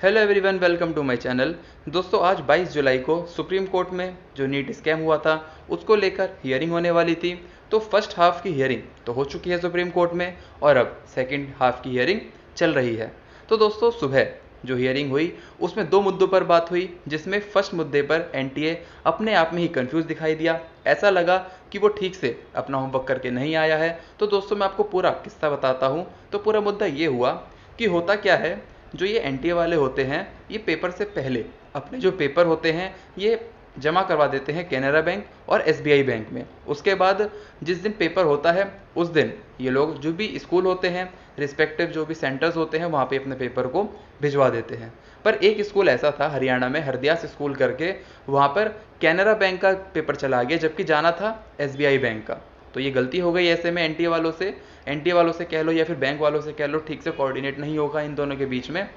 Hello everyone, welcome to my channel. दोस्तों, आज 22 जुलाई को सुप्रीम कोर्ट में जो नीट स्कैम हुआ था उसको लेकर हियरिंग होने वाली थी। तो फर्स्ट हाफ की हियरिंग तो हो चुकी है सुप्रीम कोर्ट में और अब सेकंड हाफ की हियरिंग चल रही है। तो दोस्तों, सुबह जो हियरिंग हुई उसमें दो मुद्दों पर बात हुई, जिसमें फर्स्ट मुद्दे पर एनटीए अपने आप में ही कंफ्यूज दिखाई दिया। ऐसा लगा कि वो ठीक से अपना होमवर्क करके नहीं आया है। तो दोस्तों, मैं आपको पूरा किस्सा बताता हूँ। तो पूरा मुद्दा ये हुआ कि होता क्या है, जो ये एनटीए वाले होते हैं ये पेपर से पहले अपने जो पेपर होते हैं ये जमा करवा देते हैं कैनरा बैंक और एसबीआई बैंक में। उसके बाद जिस दिन पेपर होता है उस दिन ये लोग जो भी स्कूल होते हैं, रिस्पेक्टिव जो भी सेंटर्स होते हैं, वहाँ पे अपने पेपर को भिजवा देते हैं। पर एक स्कूल ऐसा था हरियाणा में, हरदियास स्कूल करके, वहाँ पर कैनरा बैंक का पेपर चला गया जबकि जाना था एसबीआई बैंक का। तो ये गलती हो गई ऐसे में एनटीए वालों से कह लो या फिर बैंक वालों से कह लो, ठीक से कोऑर्डिनेट नहीं होगा इन दोनों के बीच में।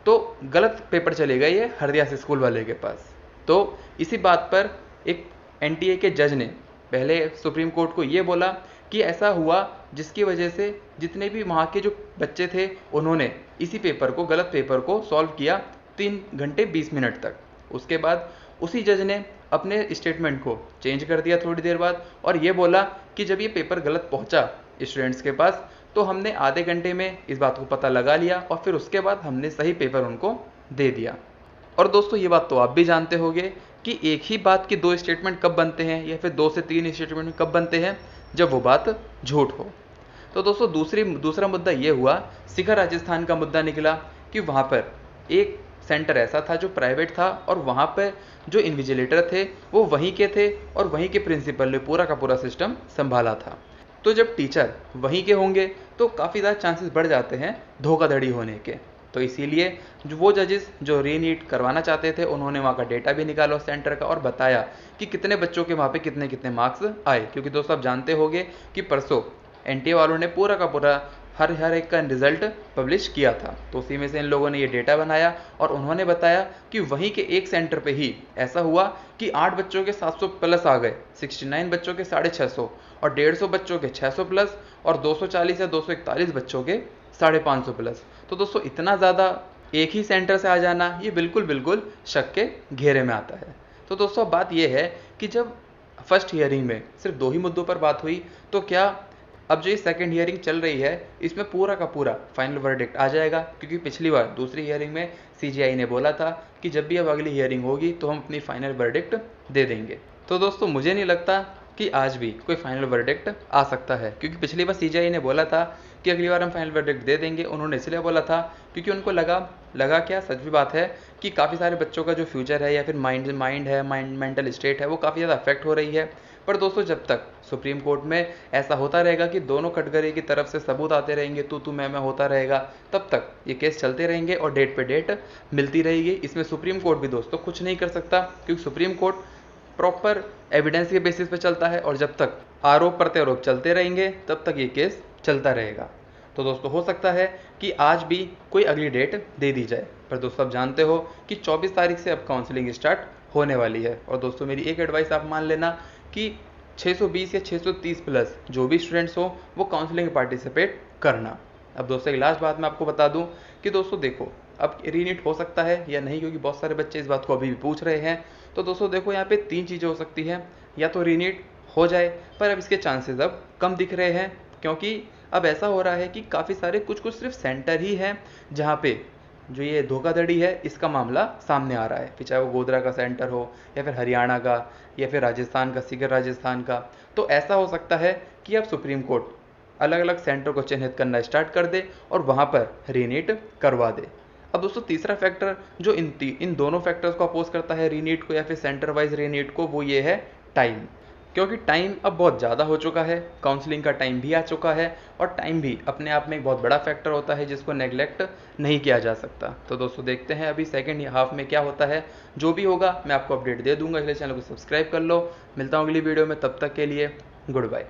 तो गलत पेपर चले गए ये हरदियास स्कूल वाले के पास। तो इसी बात पर एक एनटीए के जज ने पहले सुप्रीम कोर्ट को ये बोला कि ऐसा हुआ जिसकी वजह से जितने भी वहाँ के जो बच्चे थे उन्होंने इसी पेपर को, गलत पेपर को सॉल्व किया 3 घंटे 20 मिनट तक। उसके बाद उसी जज ने अपने स्टेटमेंट को चेंज कर दिया थोड़ी देर बाद और ये बोला कि जब ये पेपर गलत पहुंचा स्टूडेंट्स के पास तो हमने आधे घंटे में इस बात को पता लगा लिया और फिर उसके बाद हमने सही पेपर उनको दे दिया। और दोस्तों, ये बात तो आप भी जानते होंगे कि एक ही बात की दो स्टेटमेंट कब बनते हैं या फिर 2 से 3 स्टेटमेंट कब बनते हैं, जब वो बात झूठ हो। तो दोस्तों, दूसरा मुद्दा ये हुआ, शिखर राजस्थान का मुद्दा निकला कि वहाँ पर एक सेंटर ऐसा था जो प्राइवेट था और वहाँ पर जो इन्विजिलेटर थे वो वहीं के थे और वहीं के प्रिंसिपल ने पूरा का पूरा सिस्टम संभाला था। तो जब टीचर वहीं के होंगे तो काफ़ी ज़्यादा चांसेस बढ़ जाते हैं धोखाधड़ी होने के। तो इसीलिए जो वो जजेस जो रीनीट करवाना चाहते थे उन्होंने वहाँ का डेटा भी निकाला उस सेंटर का और बताया कि कितने बच्चों के वहाँ पे कितने कितने मार्क्स आए। क्योंकि दोस्तों, आप जानते होंगे कि परसों एनटीए वालों ने पूरा का पूरा हर एक का रिजल्ट पब्लिश किया था। तो उसी में से इन लोगों ने ये डेटा बनाया और उन्होंने बताया कि वहीं के एक सेंटर पे ही ऐसा हुआ कि 8 बच्चों के 700 प्लस आ गए, 69 बच्चों के 650 और 150 बच्चों के 600 प्लस और 240 या 241 बच्चों के 550 प्लस। तो दोस्तों, इतना ज़्यादा एक ही सेंटर से आ जाना ये बिल्कुल शक के घेरे में आता है। तो दोस्तों, बात यह है कि जब फर्स्ट हियरिंग में सिर्फ 2 ही मुद्दों पर बात हुई, तो क्या अब जो ये सेकंड हियरिंग चल रही है इसमें पूरा का पूरा फाइनल वर्डिक्ट आ जाएगा? क्योंकि पिछली बार दूसरी हियरिंग में सीजीआई ने बोला था कि जब भी अब अगली हियरिंग होगी तो हम अपनी फाइनल वर्डिक्ट दे देंगे। तो दोस्तों, मुझे नहीं लगता कि आज भी कोई फाइनल वर्डिक्ट आ सकता है, क्योंकि पिछली बार सीजीआई ने बोला था कि अगली बार हम फाइनल वर्डिक्ट दे देंगे। उन्होंने इसलिए बोला था क्योंकि उनको लगा क्या, सच भी बात है कि काफ़ी सारे बच्चों का जो फ्यूचर है या फिर मेंटल स्टेट है वो काफ़ी ज़्यादा अफेक्ट हो रही है। पर दोस्तों, जब तक सुप्रीम कोर्ट में ऐसा होता रहेगा कि दोनों कैटेगरी की तरफ से सबूत आते रहेंगे, तू मैं होता रहेगा, तब तक ये केस चलते रहेंगे और डेट पे डेट मिलती रहेगी। इसमें सुप्रीम कोर्ट भी दोस्तों कुछ नहीं कर सकता, क्योंकि सुप्रीम कोर्ट प्रॉपर एविडेंस के बेसिस पे चलता है और जब तक आरोप प्रत्यारोप चलते रहेंगे तब तक ये केस चलता रहेगा। तो दोस्तों, हो सकता है कि आज भी कोई अगली डेट दे दी जाए। पर दोस्तों, आप जानते हो कि 24 तारीख से अब काउंसलिंग स्टार्ट होने वाली है। और दोस्तों, मेरी एक एडवाइस आप मान लेना कि 620 या 630 प्लस जो भी स्टूडेंट्स हो वो काउंसलिंग पार्टिसिपेट करना। अब दोस्तों, एक लास्ट बात मैं आपको बता दूं कि दोस्तों देखो, अब रीनीट हो सकता है या नहीं, क्योंकि बहुत सारे बच्चे इस बात को अभी भी पूछ रहे हैं। तो दोस्तों देखो, यहाँ पे 3 चीज़ें हो सकती हैं, या तो रीनीट हो जाए, पर अब इसके चांसेस अब कम दिख रहे हैं, क्योंकि अब ऐसा हो रहा है कि काफ़ी सारे कुछ सिर्फ सेंटर ही हैं जहाँ पे जो ये धोखाधड़ी है इसका मामला सामने आ रहा है, फिर चाहे वो गोधरा का सेंटर हो या फिर हरियाणा का या फिर राजस्थान का, शिखर राजस्थान का। तो ऐसा हो सकता है कि अब सुप्रीम कोर्ट अलग अलग सेंटर को चिन्हित करना स्टार्ट कर दे और वहाँ पर रीनीट करवा दे। अब दोस्तों, तीसरा फैक्टर जो इन दोनों फैक्टर्स को अपोज करता है रीनीट को या फिर सेंटर वाइज रीनीट को, वो ये है टाइम। क्योंकि टाइम अब बहुत ज़्यादा हो चुका है, काउंसलिंग का टाइम भी आ चुका है और टाइम भी अपने आप में एक बहुत बड़ा फैक्टर होता है जिसको नेगलेक्ट नहीं किया जा सकता। तो दोस्तों, देखते हैं अभी सेकंड हाफ में क्या होता है। जो भी होगा मैं आपको अपडेट दे दूंगा, इसलिए चैनल को सब्सक्राइब कर लो। मिलता हूँ अगली वीडियो में, तब तक के लिए गुड बाय।